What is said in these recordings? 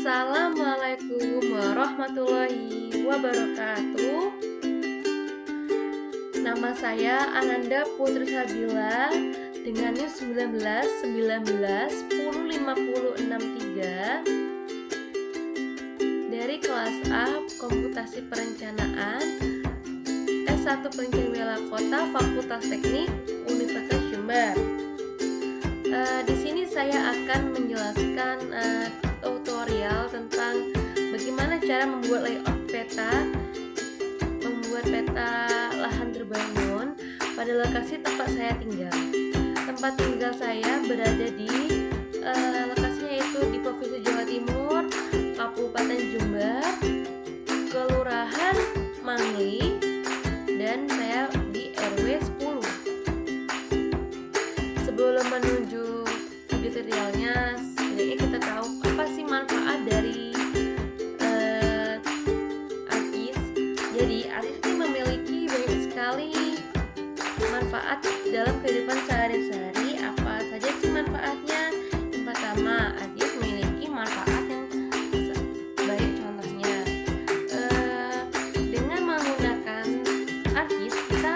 Assalamualaikum warahmatullahi wabarakatuh. Nama saya Ananda Putri Sabila dengan NIM 19 19 10 50 63 dari kelas A Komputasi Perencanaan S1 Perencanaan Wilayah Kota Fakultas Teknik Universitas Jember. Di sini saya akan menjelaskan tutorial tentang bagaimana cara membuat layout peta, membuat peta lahan terbangun pada lokasi tempat saya tinggal. Tempat tinggal saya berada di lokasinya yaitu di Provinsi Jawa Timur, Kabupaten Jember, Kelurahan Mangli, dan saya di RW 10. Sebelum menuju tutorialnya, setidaknya kita tahu apa sih manfaat dari ARKIS. Jadi ARKIS ini memiliki banyak sekali manfaat dalam kehidupan sehari-hari. Apa saja sih manfaatnya? Yang pertama, ARKIS memiliki manfaat yang baik. Contohnya, dengan menggunakan ARKIS kita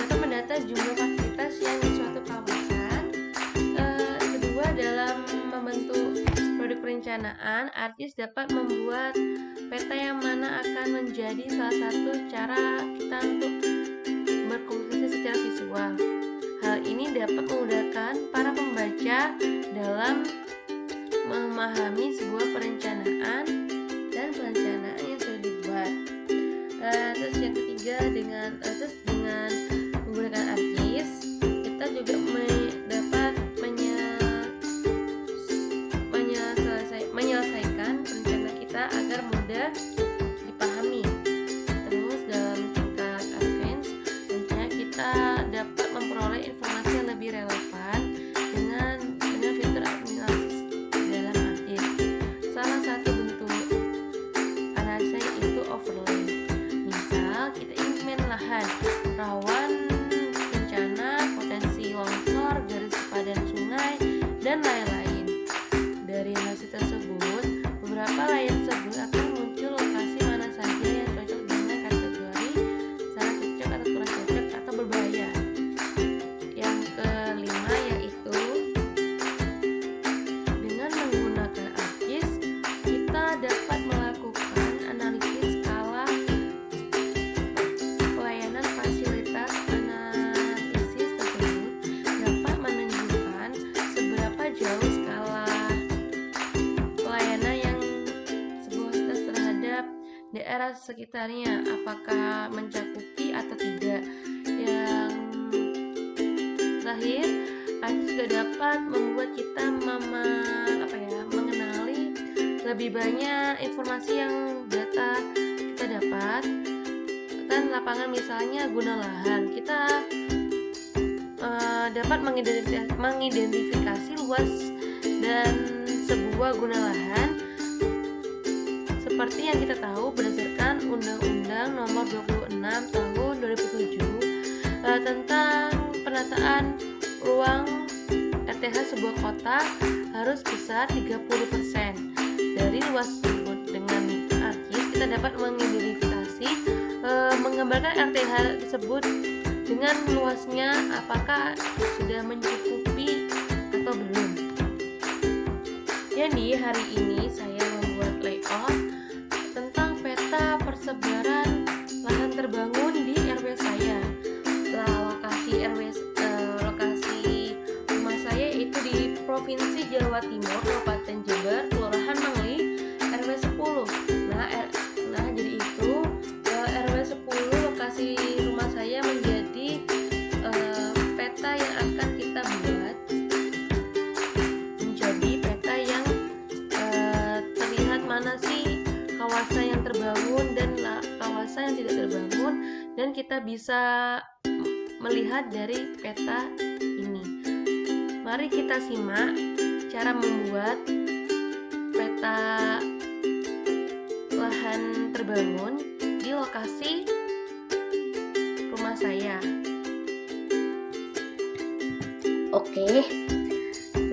dapat mendata jumlah fasilitas yang di suatu kawasan. Kedua, dalam membentuk produk perencanaan, ARKIS dapat membuat peta yang mana akan menjadi salah satu cara kita untuk berkomunikasi secara visual. Hal ini dapat memudahkan para pembaca dalam memahami sebuah perencanaan dan perencanaan yang sudah dibuat. Terus yang ketiga, dengan menggunakan ARKIS kita juga dapat menyelesaikan perencanaan kita agar mudah dipahami. Terus dalam tingkat advance, tentunya kita dapat memperoleh informasi yang lebih relevan dengan fitur analisis dalam ARKIS. Salah satu bentuk analisis itu overlay. Misal kita ingin lahan rawan bencana, potensi longsor, garis padan sungai, dan lain-lain. Dari hasil tersebut, beberapa layar tersebut akan muncul lokasi mana saja yang cocok dengan kategori sangat cocok atau kurang cocok atau berbahaya. Yang kelima yaitu dengan menggunakan ARKIS kita dapat melakukan analisis skala pelayanan. Fasilitas analisis tersebut dapat menunjukkan seberapa jauh skala pelayanan yang sebuah fasilitas terhadap daerah sekitarnya, apakah mencakupi atau tidak. Yang terakhir, ARKIS juga dapat membuat kita mengenali lebih banyak informasi yang kita dapat. Kan lapangan misalnya guna lahan, kita dapat mengidentifikasi luas dan sebuah guna lahan seperti yang kita tahu berdasarkan Undang-Undang Nomor 26 Tahun 2007 tentang penataan ruang RTH sebuah kota harus besar 30% dari luas tersebut. Dengan ARKIS kita dapat mengidentifikasi menggambarkan RTH tersebut dengan luasnya apakah sudah mencukupi atau belum. Jadi hari ini saya membuat layout tentang peta persebaran lahan terbangun di RW saya. Lokasi rumah saya itu di Provinsi Jawa Timur, Kabupaten Jember, Kelurahan Mangli, RW 10. Nah jadi itu RW 10 lokasi rumah saya menjadi peta yang akan kita buat menjadi peta yang terlihat mana sih kawasan yang terbangun dan kawasan yang tidak terbangun, dan kita bisa melihat dari peta ini. Mari kita simak cara membuat peta lahan terbangun di lokasi rumah saya. Oke,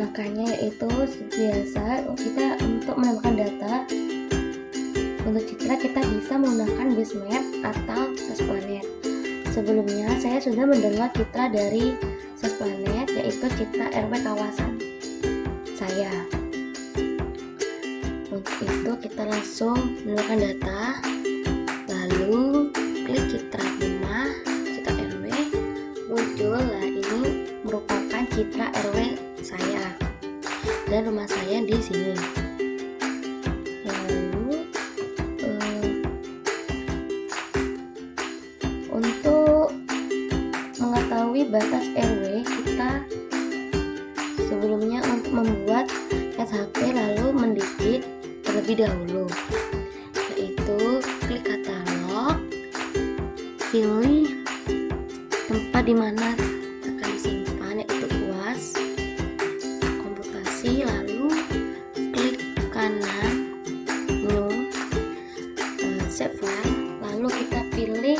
Makanya yaitu biasa kita untuk menambahkan data untuk Citra kita bisa menggunakan Basemap atau Sasplanet. Sebelumnya saya sudah mendownload Citra dari Sasplanet, yaitu Citra RW kawasan saya. Untuk itu kita langsung menambahkan data, lalu klik Citra rumah, Citra RW, muncul. Lah ini merupakan Citra RW saya dan rumah saya di sini. Lalu untuk mengetahui batas RW, kita sebelumnya untuk membuat SHP lalu mendikit terlebih dahulu, yaitu klik katalog, pilih tempat di mana akan disimpan, yaitu UAS komputasi, lalu klik kanan new save file, lalu kita pilih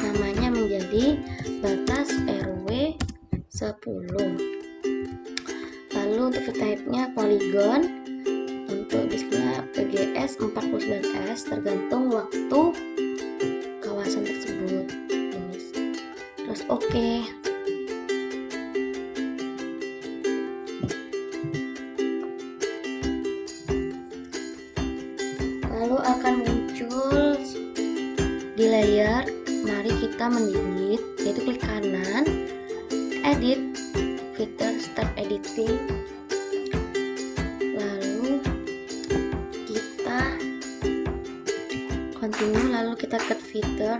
namanya menjadi batas RW 10. Lalu untuk type-nya polygon, untuk disknya PGS 49S tergantung waktu kawasan tersebut. Terus oke. Lalu akan muncul di layar, mari kita mendikit, yaitu klik kanan, edit, fitur start editing, lalu kita continue, lalu kita ke fitur.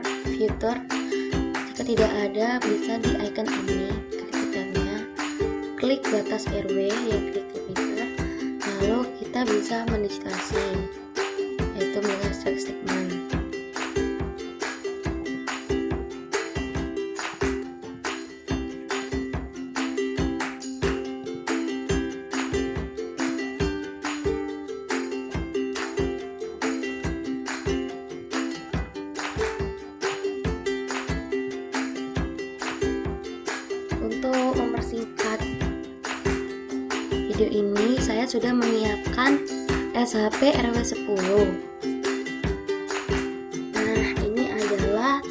Jika tidak ada, bisa di icon ini, klik fiturnya, klik batas RW, ya klik fitur, lalu kita bisa mendigitasi, yaitu dengan segmen. Untuk mempersingkat video ini, saya sudah menyiapkan SHP RW 10. Nah, ini adalah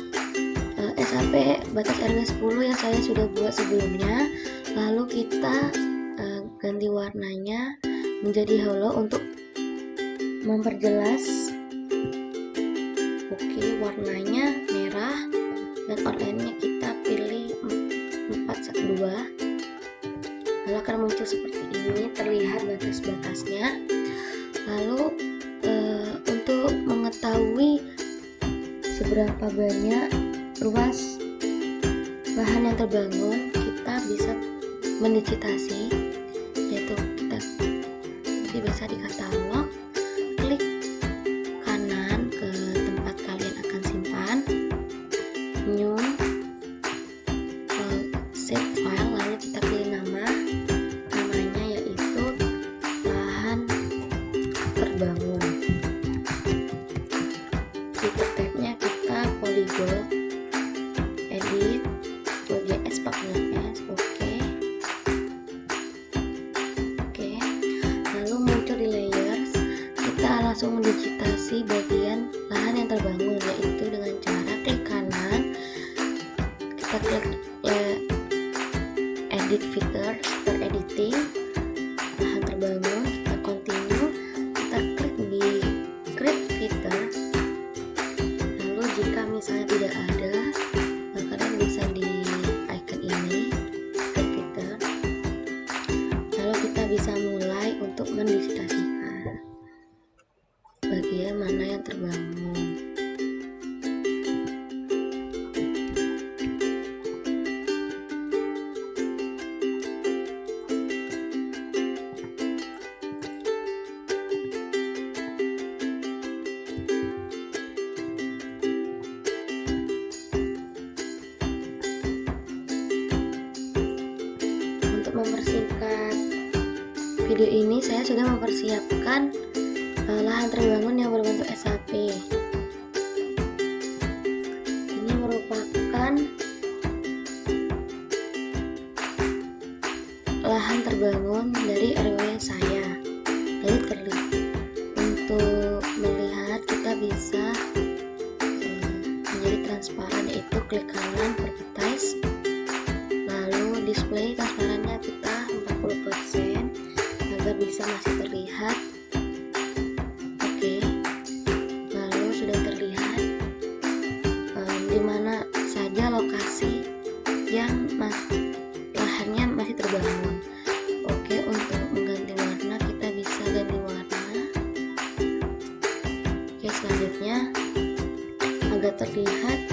SHP batas RW 10 yang saya sudah buat sebelumnya. Lalu kita ganti warnanya menjadi halo untuk memperjelas. Oke, warnanya merah dan outline-nya kita pilih 4:2, lalu akan muncul seperti ini, terlihat batas-batasnya. Lalu untuk mengetahui seberapa banyak luas lahan yang terbangun, kita bisa mendigitasi, yaitu kita bisa di katalog, klik kanan ke tempat kalian akan simpan, new save file, lalu kita pilih namanya yaitu lahan terbangun. Fitur tab-nya kita polygon, edit, PGS 49S, oke. Lalu muncul di layers, kita langsung mendigitasi bagian lahan yang terbangun, yaitu dengan cara klik kanan, kita klik edit fitur, start editing, lahan terbangun, kita continue, kita klik di create fitur. Lalu jika misalnya tidak ada, kalian bisa di icon ini, create fitur, lalu kita bisa mulai untuk mendigitasikan bagian mana yang terbangun. Mempersingkat video ini, saya sudah mempersiapkan lahan terbangun yang berbentuk SHP. Ini merupakan lahan terbangun transparan, yaitu klik kanan advertise, lalu display transparannya kita 40% agar bisa masih terlihat. Oke, lalu sudah terlihat di mana saja lokasi yang lahannya masih terbangun. Oke, untuk mengganti warna kita bisa ganti warna. Oke, selanjutnya agar terlihat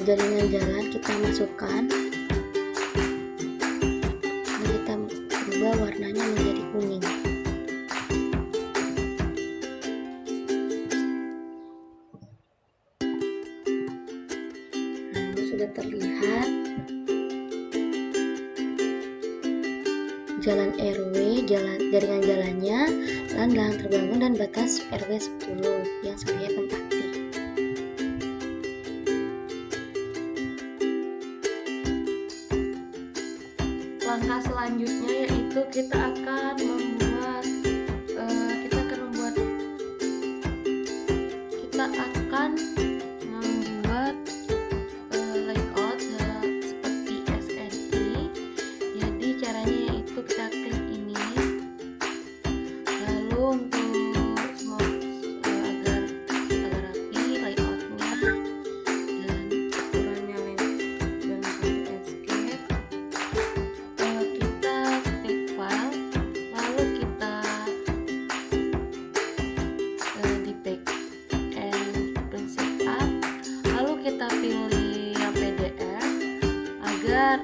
jaringan jalan kita masukkan dan kita ubah warnanya menjadi kuning. Nah, sudah terlihat jalan RW, jaringan jalannya, lahan terbangun dan batas RW 10 yang saya tempati. Langkah selanjutnya yaitu kita akan membuat layout seperti SNI. Jadi caranya yaitu kita klik ini, lalu untuk agar rapi layoutnya dan ukurannya dan escape, kita klik file, lalu kita di back and print setup, lalu kita pilih yang PDF agar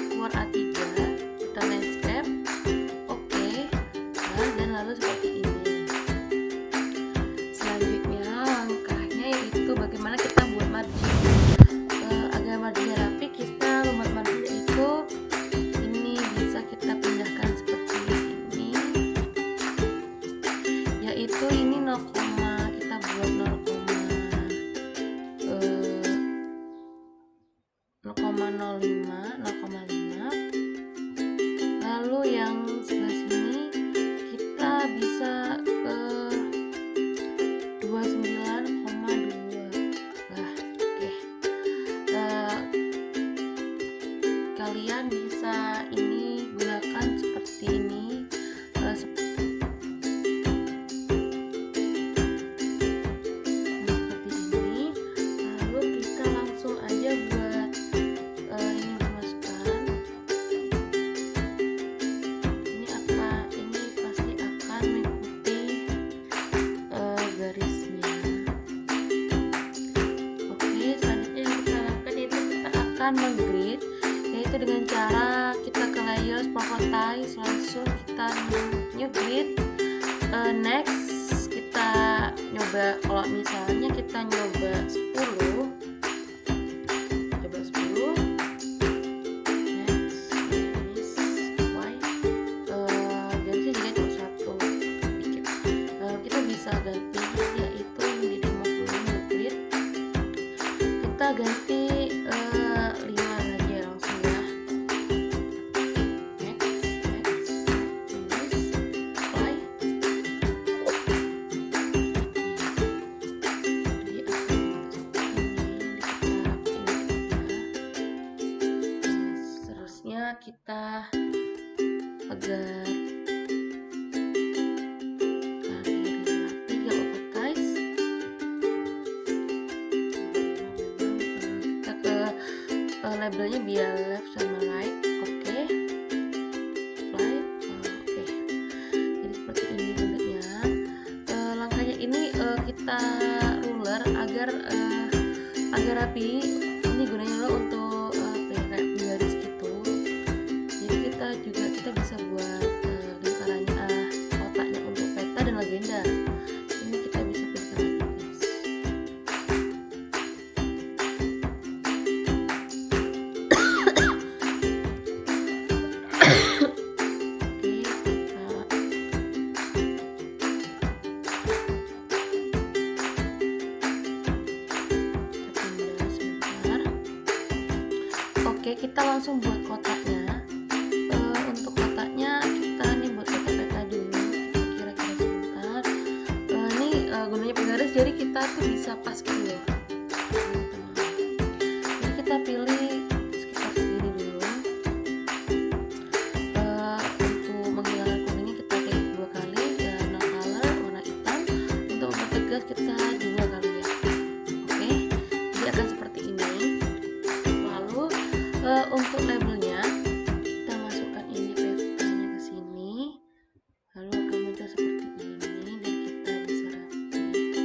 keluar A3, kita landscape, oke, dan lalu seperti ini. Selanjutnya langkahnya yaitu bagaimana kita buat margin. Agar marginnya rapi, kita membuat margin yaitu ini bisa kita pindahkan seperti ini, yaitu ini 0, kita buat 0,05, lalu yang sebelah sini kita bisa ke 29,2. Nah, oke. Kalian bisa ini gunakan seperti ini. Seperti ini. Lalu kita langsung aja buat ini dimasukkan. Ini pasti akan mengikuti garisnya. Oke, selanjutnya yang kita lakukan itu kita akan menggrid, yaitu dengan cara kita ke layers properties, langsung kita new grid. Next kita nyoba, kalau misalnya kita nyoba 10, next is Y, garisnya juga cuma 1 dikit. Kita bisa ganti yaitu yang di 50 grid, kita ganti 5 aja langsung ya. Next is Y. Seterusnya kita agar rapi, gak apa guys, kita ke labelnya biar left sama right. Oke, apply. Oke, jadi seperti ini bentuknya. Langkahnya ini kita ruler agar rapi. Ini gunanya loh untuk kayak garis gitu. Jadi kita bisa buat lingkarannya, kotaknya untuk peta dan legenda. Ini kita bisa pilihkan lagi guys. Oke, kita langsung buat kotaknya. Untuk kotaknya kita nih buat peta-peta dulu, kira-kira sebentar. Ini gunanya penggaris, jadi kita tuh bisa pas gitu loh, teman-teman. kita pilih sekitar segini dulu. Untuk menghilangkan kuningnya kita klik 2 kali, dan no color warna hitam. Untuk mempertegas kita 2 kali ya. Oke, jadi akan seperti ini. Lalu untuk labelnya kita masukkan ini petanya ke sini, lalu akan muncul seperti ini, dan kita bisa rapiin petanya.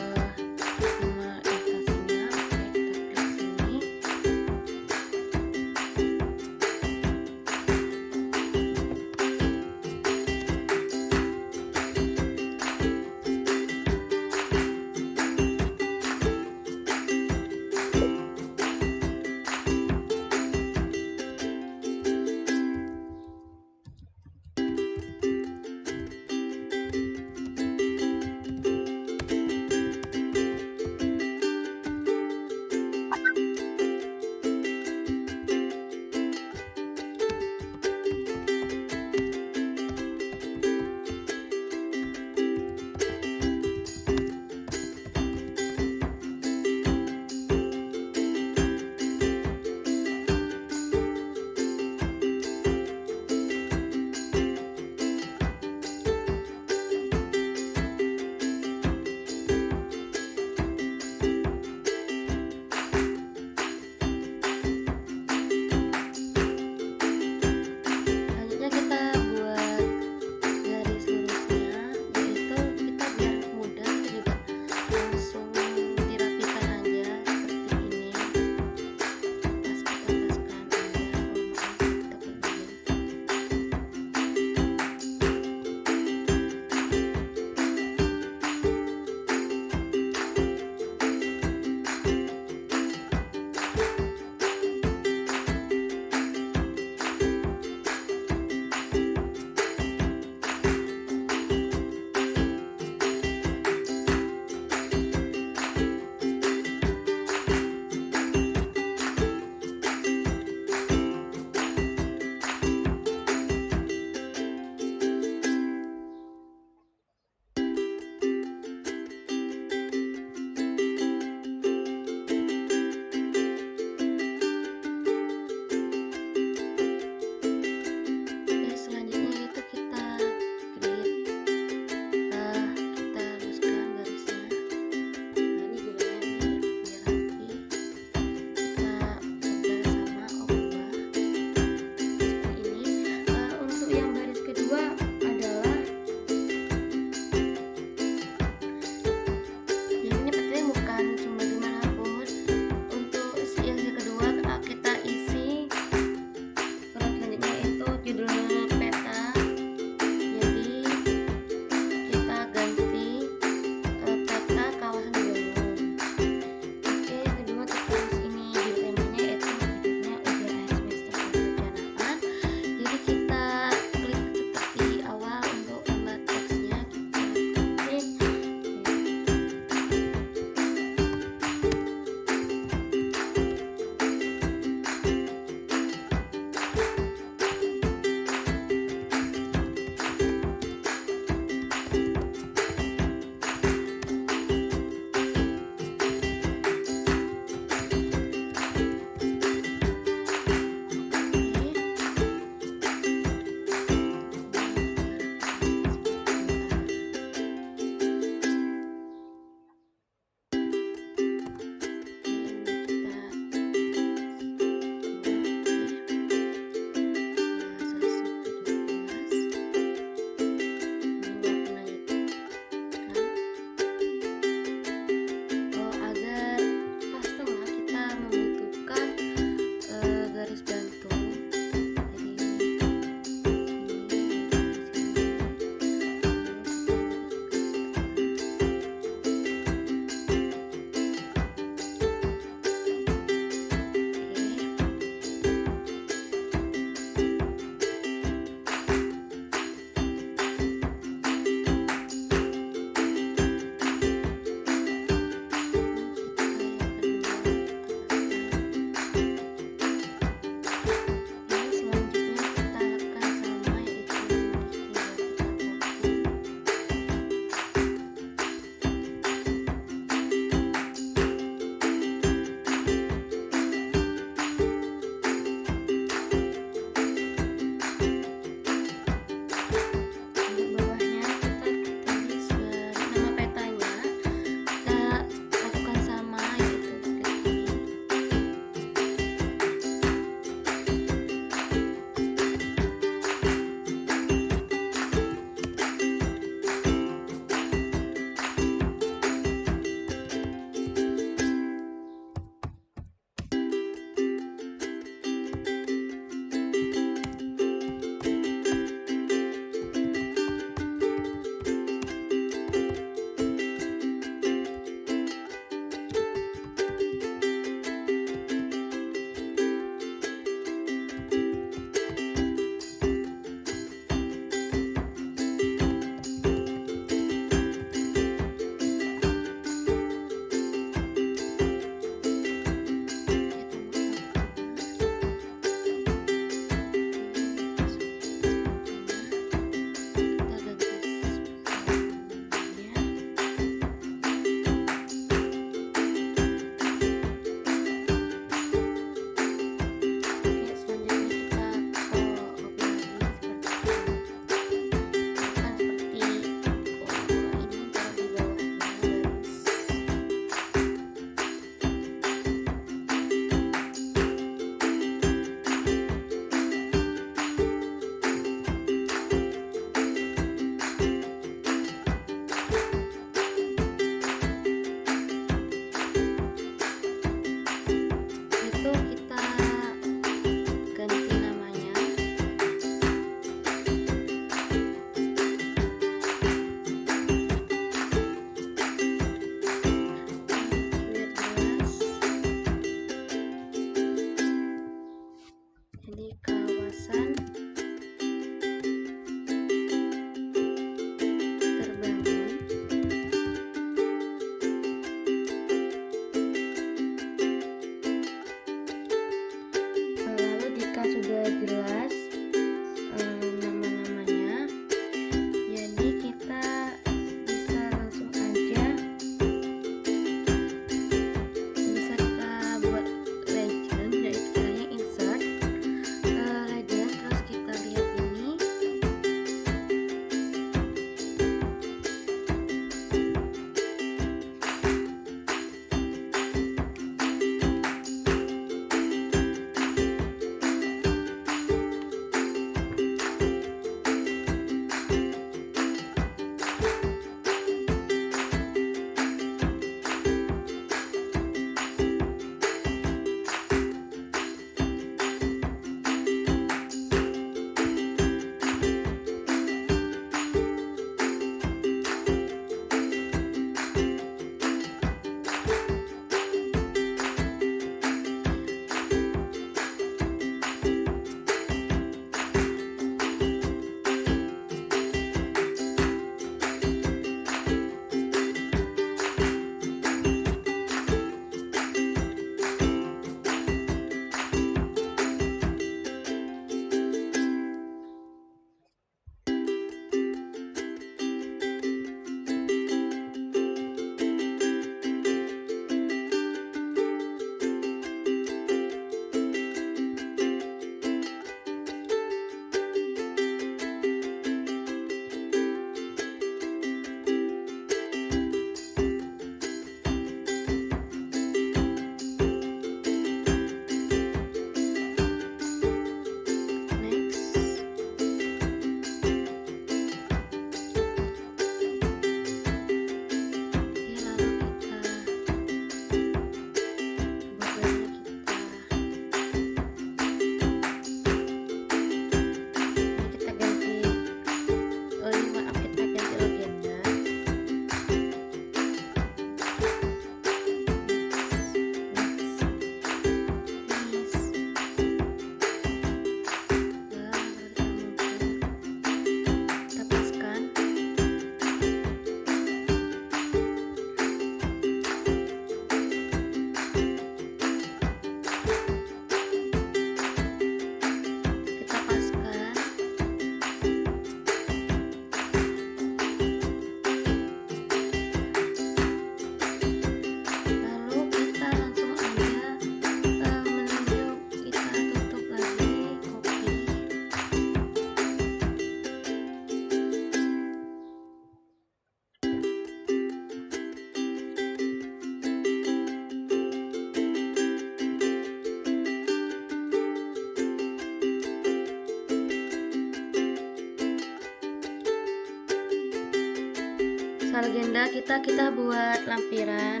legenda kita buat lampiran,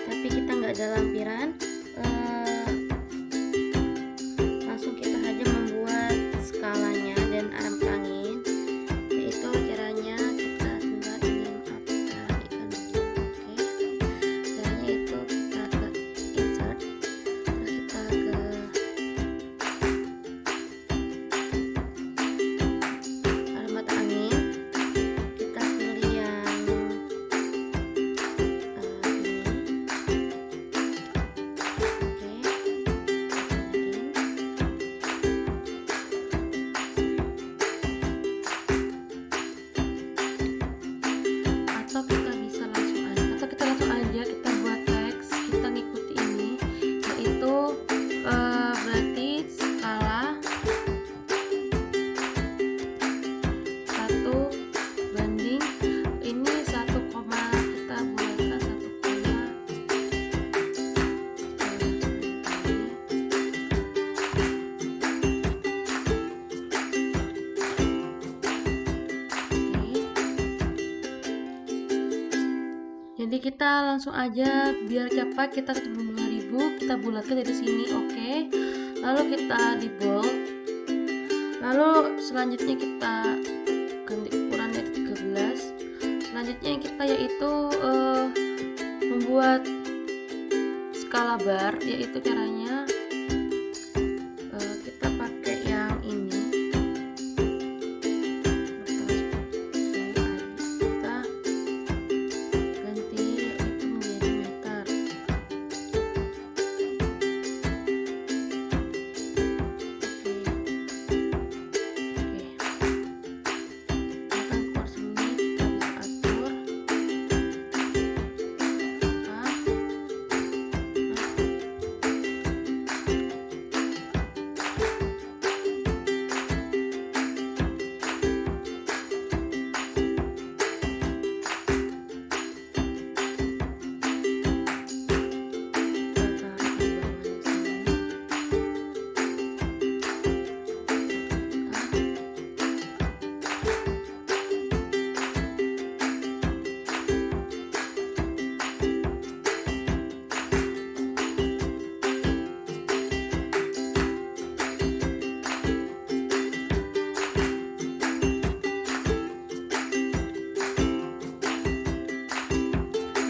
tapi kita nggak ada lampiran. Langsung kita aja membuat skalanya dan arm angin, yaitu caranya kita sebentar ini perhatikan dulu. Oke, caranya itu kita ke insert, terus kita ke alamat angin, kita pilih yang ini. Oke, atau kita langsung aja kita buat teks, kita ngikuti ini, yaitu berarti skala 1:, ini 1, kita buatkan 1, jadi kita langsung aja biar cepat, kita ketemu 2000, kita bulatkan dari sini. Oke, lalu kita di bold, lalu selanjutnya kita ganti ukurannya 13. Selanjutnya kita yaitu membuat skala bar, yaitu caranya kita pakai yang ini. Kita ganti yaitu menjadi meter.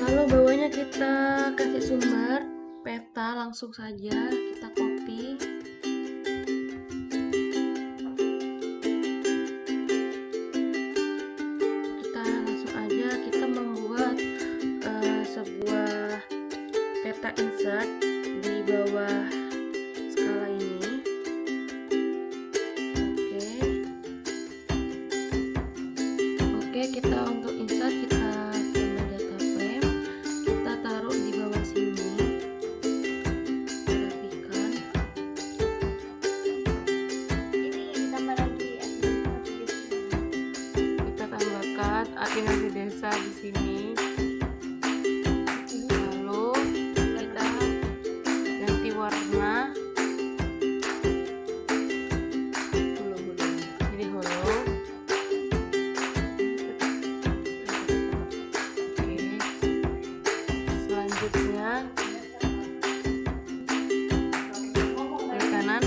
Lalu bawahnya kita kasih sumber peta, langsung saja kita copy. Kita langsung aja kita membuat sebuah peta insert di bawah skala ini. Oke, kita untuk insert kita aplikasi desa di sini. Lalu kita ganti warna jadi holo. Oke, selanjutnya dari kanan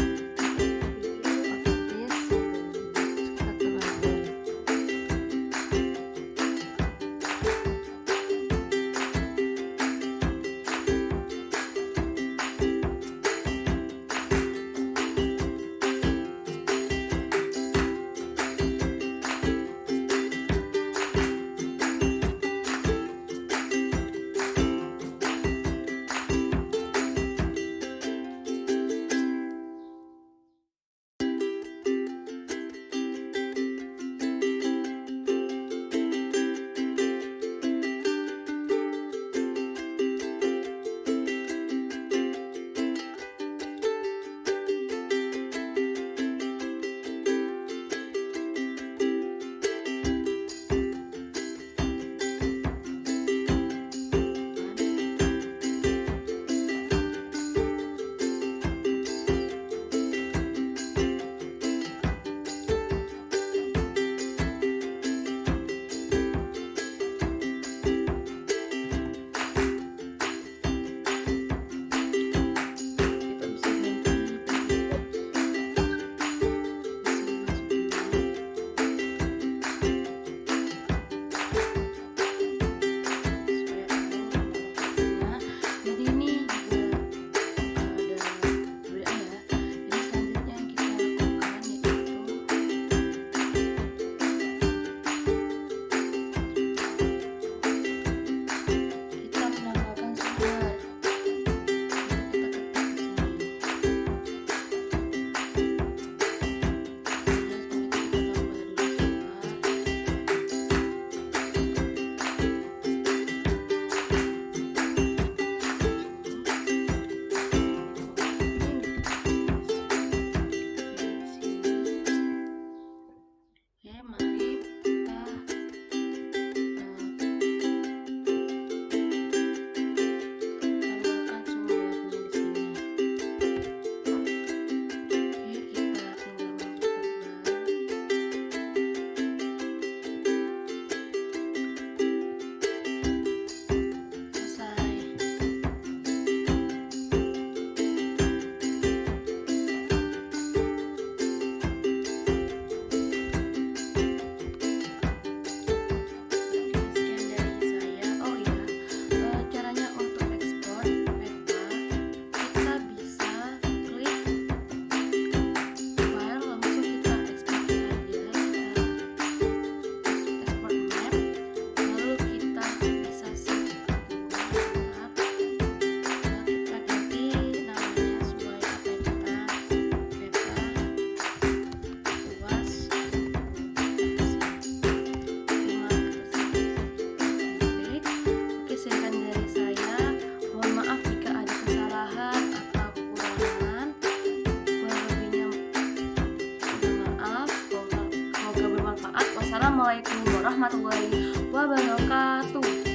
Wassalamualaikum warahmatullahi wabarakatuh.